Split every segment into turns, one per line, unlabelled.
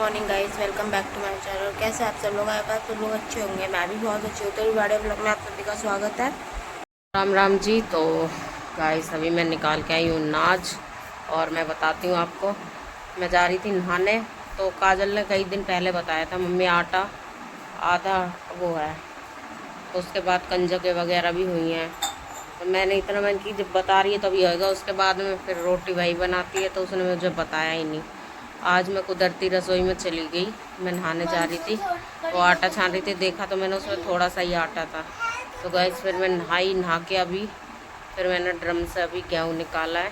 Morning guys, welcome back to my channel. कैसे आप सब लोग आए पास तो लोग अच्छे होंगे, मैं भी बहुत अच्छी हूँ। तो बड़े ब्लॉग में आप सभी का स्वागत है। राम राम जी। तो गाइस अभी मैं निकाल के आई हूँ नाच, और मैं बताती हूँ आपको। मैं जा रही थी नहाने, तो काजल ने कई दिन पहले बताया था मम्मी आटा आधा वो है, तो उसके बाद कंजकें वगैरह भी हुई हैं। तो मैंने इतना मैंने कि जब बता रही है तभी होएगा, उसके बाद में फिर रोटी वही बनाती है, तो उसने मुझे बताया ही नहीं। आज मैं कुदरती रसोई में चली गई, मैं नहाने जा रही थी, वो आटा छान रही थी, देखा तो मैंने उसमें थोड़ा सा ही आटा था। तो गैस फिर मैं नहा के अभी फिर मैंने ड्रम से अभी गेहूँ निकाला है।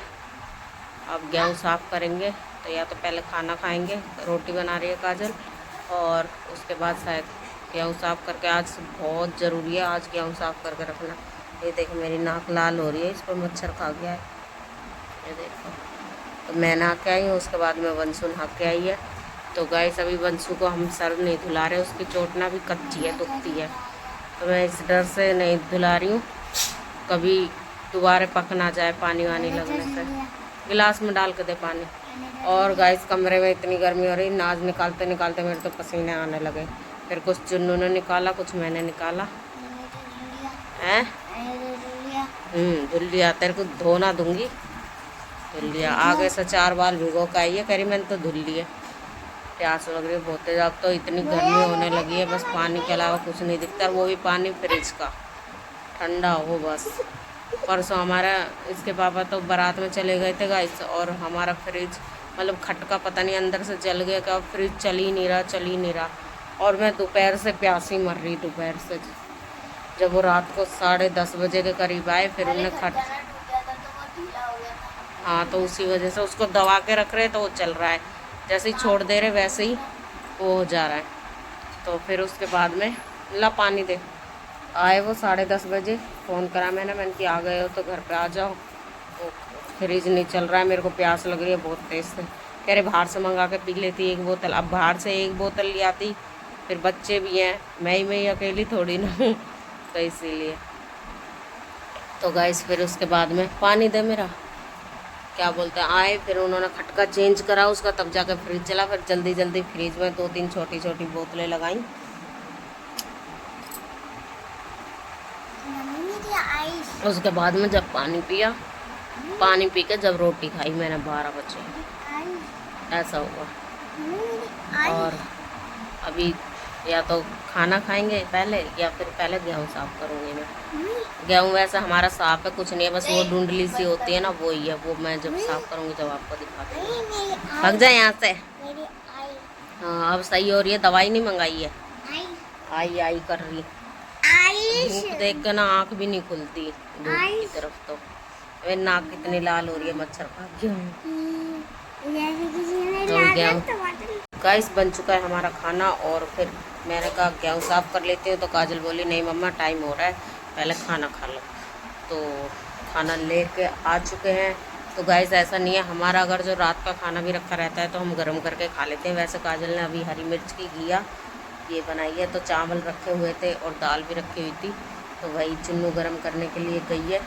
अब गेहूँ साफ़ करेंगे, तो या तो पहले खाना खाएंगे, रोटी बना रही है काजल, और उसके बाद शायद गेहूँ साफ़ करके, आज बहुत ज़रूरी है आज गेहूँ साफ़ करके रखना। ये देखो मेरी नाक लाल हो रही है, इस पर मच्छर खा गया है, ये देखो। तो मैं नहा के आई हूँ, उसके बाद में वंशु नहा के आई है। तो गाइस अभी वंशु को हम सर नहीं धुला रहे, उसकी चोट ना भी कच्ची है, दुखती है, तो मैं इस डर से नहीं धुला रही हूँ, कभी दोबारा पक ना जाए पानी वानी लगने से। गिलास में डाल के दे पानी। और गाइस कमरे में इतनी गर्मी हो रही, नाज निकालते निकालते मेरे तो पसीने आने लगे। फिर कुछ चुन्नू ने निकाला, कुछ मैंने निकाला है। धुल लिया, तेरे को धोना दूंगी। धुल लिया, आगे से 4 बार भिगो के आई है, करी मैंने तो धुल लिया। प्यास लग रही है बहुत तेज, अब तो इतनी गर्मी होने लगी है, बस पानी के अलावा कुछ नहीं दिखता, वो भी पानी फ्रिज का ठंडा हो बस। परसों हमारा इसके पापा तो बारात में चले गए थे गाइस, और हमारा फ्रिज मतलब खटका पता नहीं अंदर से जल गया, का फ्रिज चल ही नहीं रहा। और मैं दोपहर से प्यासी मर रही, दोपहर से जब वो रात को 10:30 बजे के करीब आए, फिर उन्हें हाँ, तो उसी वजह से उसको दबा के रख रहे, तो वो चल रहा है, जैसे ही छोड़ दे रहे वैसे ही वो हो जा रहा है। तो फिर उसके बाद में ला पानी दे, आए वो 10:30 बजे, फ़ोन करा मैंने कि आ गए हो तो घर पे आ जाओ, तो फ्रिज नहीं चल रहा है, मेरे को प्यास लग रही है बहुत तेज़ से। कह रहे बाहर से मंगा के पी लेती 1 बोतल। अब बाहर से 1 बोतल ले आती, फिर बच्चे भी हैं, मैं ही अकेली थोड़ी ना हूँ, तो इसीलिए। तो गाइस फिर उसके बाद में पानी दे मेरा, क्या बोलते हैं, आए, फिर उन्होंने खटका चेंज करा उसका, तब जाकर फ्रिज चला, फिर जल्दी जल्दी फ्रिज में 2-3 छोटी छोटी बोतलें लगाई। उसके बाद में जब पानी पिया, पानी पी के जब रोटी खाई मैंने 12 बजे, ऐसा हुआ। और अभी या तो खाना खाएंगे पहले, या फिर पहले गेहूँ साफ़ करूँगी मैं। गेहूँ वैसे हमारा साफ़ है, कुछ नहीं है, बस वो डुंडली सी होती है ना, वो ही है, वो मैं जब साफ़ करूँगी जब आपको दिखाती हूँ। भाग जाए यहाँ से। हाँ अब सही हो रही है, दवाई नहीं मंगाई है, आई कर रही। धूप देख के ना आँख भी नहीं खुलती धूप की तरफ, तो मेरी नाक कितनी लाल हो रही है, मच्छर खा गया। तो गेहूँ गाइस बन चुका है हमारा खाना, और फिर मैंने कहा गेहूँ साफ़ कर लेती हूँ, तो काजल बोली नहीं मम्मा टाइम हो रहा है, पहले खाना खा लो। तो खाना लेके आ चुके हैं। तो गाइस ऐसा नहीं है, हमारा अगर जो रात का खाना भी रखा रहता है तो हम गर्म करके खा लेते हैं। वैसे काजल ने अभी हरी मिर्च की घिया ये बनाई है, तो चावल रखे हुए थे और दाल भी रखी हुई थी, तो वही चुन्नू गर्म करने के लिए गई है,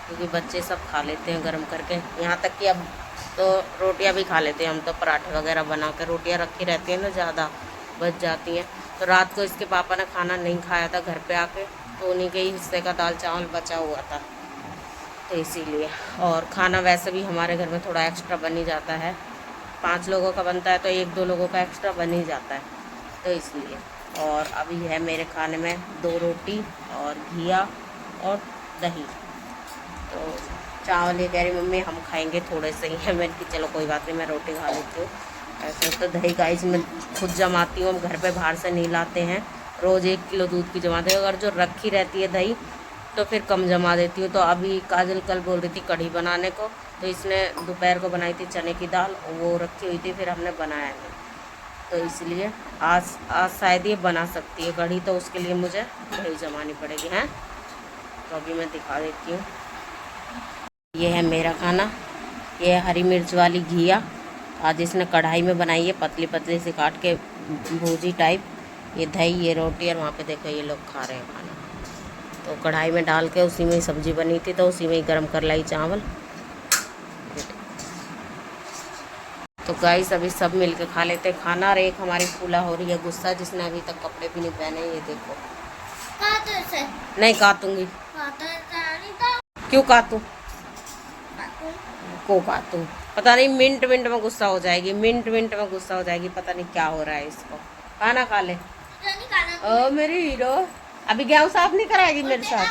क्योंकि बच्चे सब खा लेते हैं गर्म करके। यहाँ तक कि अब तो रोटियां भी खा लेते हैं हम, तो पराठे वगैरह बना कर, रोटियां रखी रहती हैं ना, ज़्यादा बच जाती हैं। तो रात को इसके पापा ने खाना नहीं खाया था घर पे आके, तो उन्हीं के ही हिस्से का दाल चावल बचा हुआ था, तो इसीलिए। और खाना वैसे भी हमारे घर में थोड़ा एक्स्ट्रा बन ही जाता है, 5 लोगों का बनता है तो 1-2 लोगों का एक्स्ट्रा बन ही जाता है, तो इसलिए। और अभी है मेरे खाने में 2 रोटी और घिया और दही। तो चावल ये कह रही मम्मी हम खाएंगे थोड़े से ही है, मैंने कि चलो कोई बात नहीं, मैं रोटी खा लेती हूँ। ऐसे तो दही गाइस मैं खुद जमाती हूँ, हम घर पे बाहर से नहीं लाते हैं, रोज़ 1 किलो दूध की जमाते हैं। अगर जो रखी रहती है दही तो फिर कम जमा देती हूँ। तो अभी काजल कल बोल रही थी कढ़ी बनाने को, तो इसने दोपहर को बनाई थी चने की दाल, वो रखी हुई थी, फिर हमने बनाया नहीं, तो इसलिए आज शायद ये बना सकती है कढ़ी, तो उसके लिए मुझे दही जमानी पड़ेगी हैं। तो अभी मैं दिखा देती हूँ, ये है मेरा खाना, ये है हरी मिर्च वाली घिया, आज इसने कढ़ाई में बनाई है, पतली पतली से काट के भूजी टाइप। ये दही, ये रोटी, और वहाँ पे देखो ये लोग खा रहे हैं खाना। तो कढ़ाई में डाल के उसी में ही सब्ज़ी बनी थी, तो उसी में ही गर्म कर लाई चावल। तो गाइस अभी सब मिलके खा लेते हैं खाना। और एक हमारी फूला हो रही है गुस्सा, जिसने अभी तक कपड़े भी नहीं पहने। ये देखो नहीं काटूंगी। क्यों काटूं? को काटूं? पता नहीं मिनट मिनट में गुस्सा हो जाएगी, मिनट मिनट में गुस्सा हो जाएगी। पता नहीं क्या हो रहा है इसको। खाना खा ले। ओ मेरी हीरो, अभी गेहूं साफ नहीं कराएगी मेरे साथ?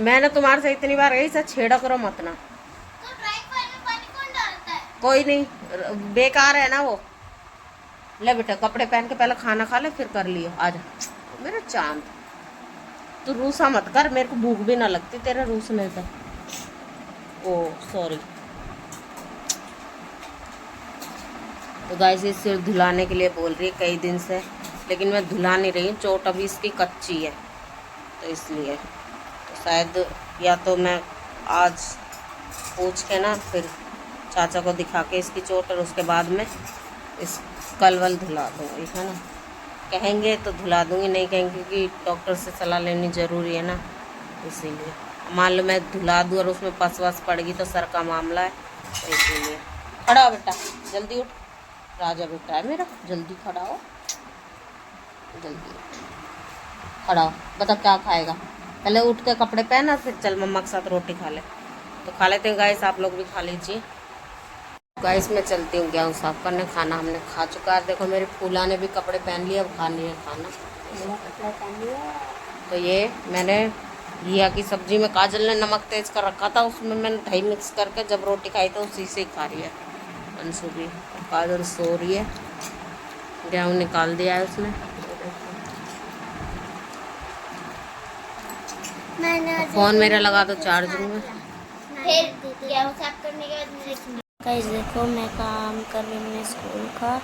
मैंने तुम्हारे से इतनी बार गई, छेड़ा करो मत ना। कोई नहीं, बेकार है ना वो। ले बेटा कपड़े पहन के पहले खाना खा ले, फिर कर लियो। आजा मेरा चांद, तू रूसा मत कर, मेरे को भूख भी ना लगती तेरे रूसने से। ओ सॉरी। तो गाइस ये सिर धुलाने के लिए बोल रही है कई दिन से, लेकिन मैं धुला नहीं रही हूँ। चोट अभी इसकी कच्ची है तो इसलिए। तो शायद या तो मैं आज पूछ के ना फिर चाचा को दिखा के इसकी चोट, और उसके बाद में इस कल धुला दूँगी, है ना। कहेंगे तो धुला दूँगी, नहीं कहेंगे क्योंकि डॉक्टर से सलाह लेनी ज़रूरी है ना, इसीलिए। मान लो मैं धुला दूँ और उसमें पस वस पड़ेगी तो सर का मामला है, तो इसीलिए। खड़ा हो बेटा, जल्दी उठ। राजा बेटा है मेरा, जल्दी खड़ा हो, जल्दी खड़ा हो। बता क्या खाएगा? पहले उठ के कपड़े पहना, फिर चल मम्मा के साथ रोटी खा ले। तो खा लेते हैं गाइस, आप लोग भी खा लीजिए। गाइस मैं चलती हूँ गेहूँ साफ करने। खाना हमने खा चुका है। देखो मेरी फूला ने भी कपड़े पहन लिए, अब खानी है खाना। तो ये मैंने घिया की सब्जी में काजल ने नमक तेज कर रखा था, उसमें मैंने दही मिक्स करके जब रोटी खाई तो उसी से ही खा रही है अंशु भी। काजल सो रही है, गेहूँ निकाल दिया है उसने। फ़ोन मेरा लगा दो चार्जिंग में।
गाइस देखो मैं काम कर रही हूँ स्कूल का,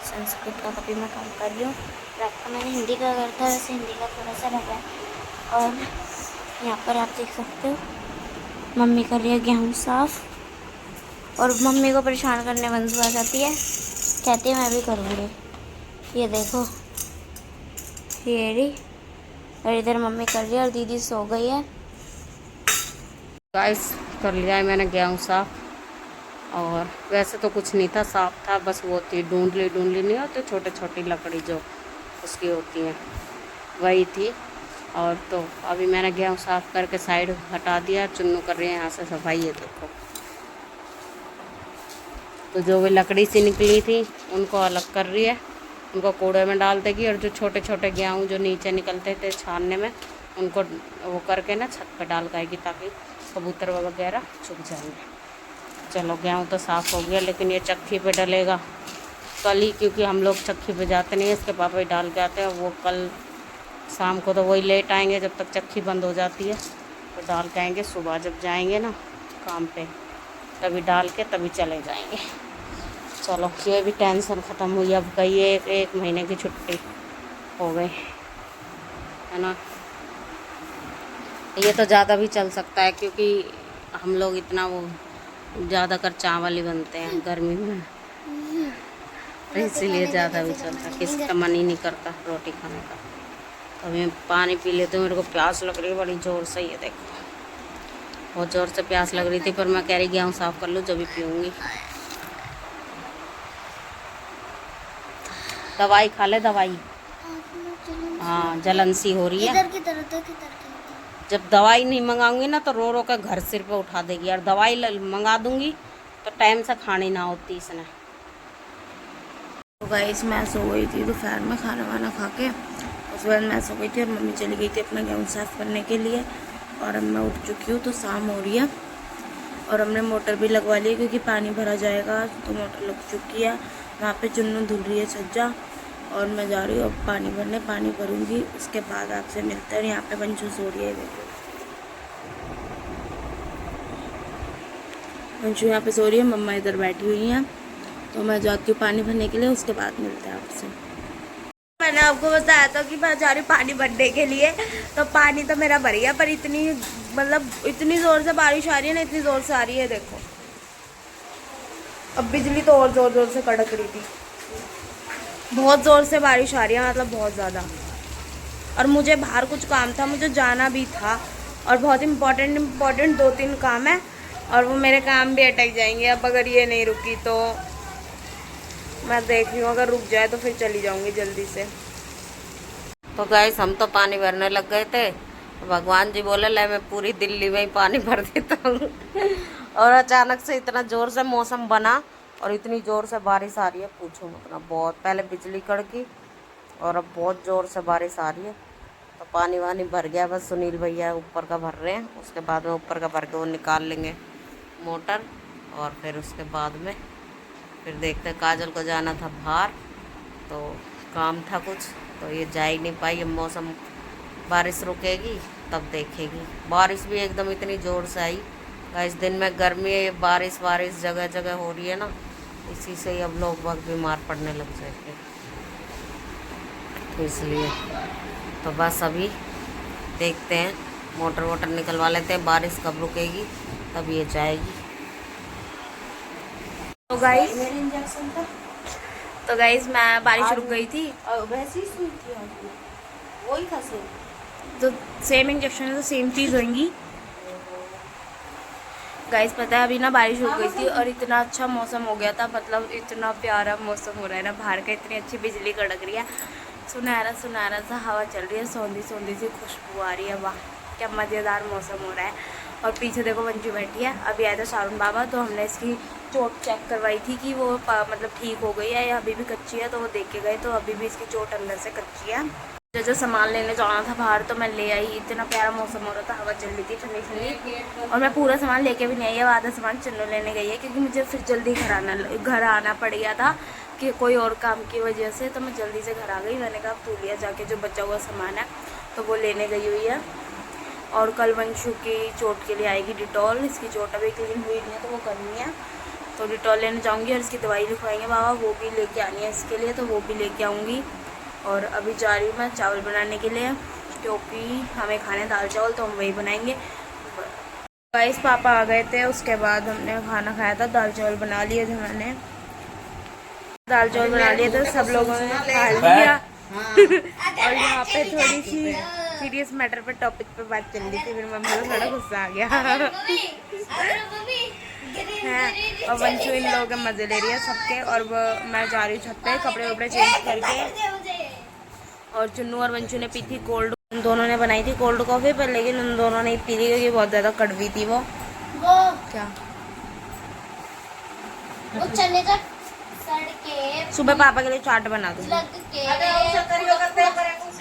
संस्कृत का कभी मैं काम कर रही हूँ। रात का मैंने हिंदी का करा था, वैसे हिंदी का थोड़ा सा रह गया। और यहाँ पर आप देख सकते हो मम्मी कर रही है गेहूँ साफ, और मम्मी को परेशान करने वंशु आ जाती है, कहती है मैं भी करूँगी। ये देखो ये रही, और इधर मम्मी कर रही है और दीदी सो गई है।
गाइस कर लिया है मैंने गेहूँ साफ, और वैसे तो कुछ नहीं था, साफ था, बस वो थी ढूंढली नहीं होती छोटे छोटी लकड़ी जो उसकी होती है, वही थी। और तो अभी मैंने गेहूँ साफ करके साइड हटा दिया। चुन्नू कर रही है यहाँ से सफाई। है देखो, तो जो भी लकड़ी सी निकली थी उनको अलग कर रही है, उनको कूड़े में डाल देगी। और जो छोटे छोटे गेहूँ जो नीचे निकलते थे छानने में, उनको वो करके ना छत पे डाल पाएगी ताकि कबूतर वगैरह चुग जाएंगे। चलो गेहूँ तो साफ़ हो गया, लेकिन ये चक्की पे डलेगा कल ही, क्योंकि हम लोग चक्की पे जाते नहीं, इसके पापा ही डाल के आते हैं। वो कल शाम को तो वही लेट आएंगे जब तक चक्की बंद हो जाती है, तो डाल के आएंगे। सुबह जब जाएंगे ना काम पे तभी डाल के तभी चले जाएंगे। चलो ये भी टेंशन ख़त्म हुई। अब गई एक महीने की छुट्टी हो गई है ना। ये तो ज़्यादा भी चल सकता है, क्योंकि हम लोग इतना वो ज़्यादातर चावल ही बनते हैं गर्मी में, तो इसीलिए ज़्यादा भी चलता है। किसी का मन ही नहीं करता रोटी खाने का। तो मैं पानी पी लेती हूँ, मेरे को प्यास लग रही है बड़ी ज़ोर से। ये देखो बहुत ज़ोर से प्यास लग रही थी, पर मैं कह रही गेहूँ साफ़ कर लूँ जब भी पीऊँगी। दवाई खा ले, दवाई। हाँ जलन सी हो रही है। जब दवाई नहीं मंगाऊंगी ना तो रो रो कर घर सिर पे उठा देगी, और दवाई मंगा दूंगी तो टाइम से खानी ना होती इसने। तो गाइस मैं सो गई थी दोपहर में खाना वाना खा के। उसके बाद मैं सो गई थी और मम्मी चली गई थी अपना गेहूँ साफ करने के लिए, और अब मैं उठ चुकी हूँ। तो शाम हो रही है और हमने मोटर भी लगवा ली, क्योंकि पानी भरा जाएगा। तो मोटर लग चुकी है, वहाँ पे चुन्नू धुल रही है छज्जा, और मैं जा रही हूँ अब पानी भरने। पानी भरूंगी उसके बाद आपसे मिलते हैं। यहाँ पे बंशु सो रही है, देखो बंशु यहाँ पे सो रही है, मम्मा इधर बैठी हुई हैं। तो मैं जाती हूँ पानी भरने के लिए, उसके बाद मिलते हैं आपसे। मैंने आपको बताया था कि मैं जा रही हूँ पानी भरने के लिए, तो पानी तो मेरा भर गया, पर इतनी मतलब इतनी ज़ोर से बारिश आ रही है ना, इतनी ज़ोर से आ रही है। देखो अब बिजली तो और ज़ोर से कड़क रही थी। बहुत ज़ोर से बारिश आ रही है, मतलब बहुत ज़्यादा। और मुझे बाहर कुछ काम था, मुझे जाना भी था, और बहुत इम्पोर्टेंट 2-3 काम है। और वो मेरे काम भी अटक जाएंगे अब अगर ये नहीं रुकी तो। मैं देख रही हूँ अगर रुक जाए तो फिर चली जाऊंगी जल्दी से। तो गाइस हम तो पानी भरने लग गए थे, तो भगवान जी बोले ले मैं पूरी दिल्ली में ही पानी भर देता हूँ। और अचानक से इतना ज़ोर से मौसम बना और इतनी ज़ोर से बारिश आ रही है, पूछो मत ना। बहुत पहले बिजली कड़की और अब बहुत ज़ोर से बारिश आ रही है। तो पानी वानी भर गया, बस सुनील भैया ऊपर का भर रहे हैं, उसके बाद में ऊपर का भर के वो निकाल लेंगे मोटर। और फिर उसके बाद में फिर देखते, काजल को जाना था बाहर तो काम था कुछ, तो ये जा ही नहीं पाई। अब मौसम बारिश रुकेगी तब देखेगी। बारिश भी एकदम इतनी ज़ोर से आई। इस दिन में गर्मी है, बारिश जगह जगह हो रही है ना, इसी से ही अब लोग बहुत बीमार पड़ने लग जाएंगे, तो इसलिए तो बस अभी देखते हैं, मोटर वोटर निकलवा लेते हैं, बारिश कब रुकेगी तब ये जाएगी। तो गाइस
मेरे इंजेक्शन था
तो गाइस मैं बारिश रुक गई थी
और वैसे ही सुई थी वही था सेम।
तो सेम इंजेक्शन है तो सेम चीज़ होंगी। गाइस पता है अभी ना बारिश रुक गई थी और इतना अच्छा मौसम हो गया था, मतलब इतना प्यारा मौसम हो रहा है ना बाहर का, इतनी अच्छी बिजली कड़क रही है, सुनहरा सुनहरा सा हवा चल रही है, सौंधी सौंधी सी खुशबू आ रही है। वाह क्या मज़ेदार मौसम हो रहा है। और पीछे देखो मंजू बैठी है, अभी आया था शारून बाबा, तो हमने इसकी चोट चेक करवाई थी कि वो मतलब ठीक हो गई है या अभी भी कच्ची है, तो वो देख के गए तो अभी भी इसकी चोट अंदर से कच्ची है। जो सामान लेने जाना था बाहर तो मैं ले आई। इतना प्यारा मौसम हो रहा था, हवा चल रही थी ठंडी ठंडी, और मैं पूरा सामान लेके भी नहीं आई, अब आधा सामान चुन्नू लेने गई है क्योंकि मुझे फिर जल्दी घर आना पड़ गया था कि कोई और काम की वजह से, तो मैं जल्दी से घर आ गई। मैंने कहा तू लिया जाके जो बचा हुआ सामान है, तो वो लेने गई हुई है। और कल वंशु की चोट के लिए आएगी डिटॉल, इसकी चोट अभी क्लीन हुई नहीं है तो वो करनी है, तो डिटॉल लेने जाऊँगी और इसकी दवाई लिखवाएंगे बाबा, वो भी लेके आनी है इसके लिए, तो वो भी लेके आऊँगी। और अभी जा रही हूँ मैं चावल बनाने के लिए क्योंकि हमें खाने दाल चावल, तो हम वही बनाएंगे। गाइस पापा आ गए थे, उसके बाद हमने खाना खाया था, दाल चावल बना लिए थे, मैंने दाल चावल बना लिए थे, सब लोगों ने खा लिया। और यहाँ पे थोड़ी सी सीरियस मैटर पे टॉपिक पे बात चल रही थी, फिर मम्मी को थोड़ा गुस्सा आ गया है। और वंशु इन लोगों के मज़े ले रही है सबके, और वो मैं जा रही हूँ छत पे कपड़े वपड़े चेंज करके। और चुन्नू और वंशु ने पी थी कोल्ड, उन दोनों ने बनाई थी कोल्ड कॉफ़ी पर, लेकिन उन दोनों ने पी ली क्योंकि बहुत ज़्यादा कड़वी थी वो क्या।
वो चने का सड़के
सुबह पापा के लिए चाट बना दूँ,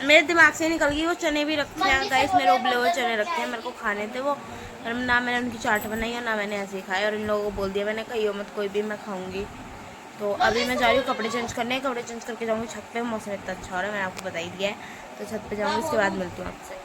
मेरे दिमाग से निकल गई। वो चने भी रखे हैं गाइस, मेरे उबले हुए चने रखे हैं, मेरे को खाने थे वो, और ना मैंने उनकी चाट बनाई और ना मैंने ऐसे ही खाया, और इन लोगों को बोल दिया मैंने कहियो मत कोई भी, मैं खाऊंगी। तो अभी मैं जा रही हूँ कपड़े चेंज करने, कपड़े चेंज करके जाऊँगी छत पे। मौसम इतना अच्छा हो रहा है, मैंने आपको बता ही दिया है, तो छत पे जाऊँगी, उसके बाद मिलती हूँ आपसे।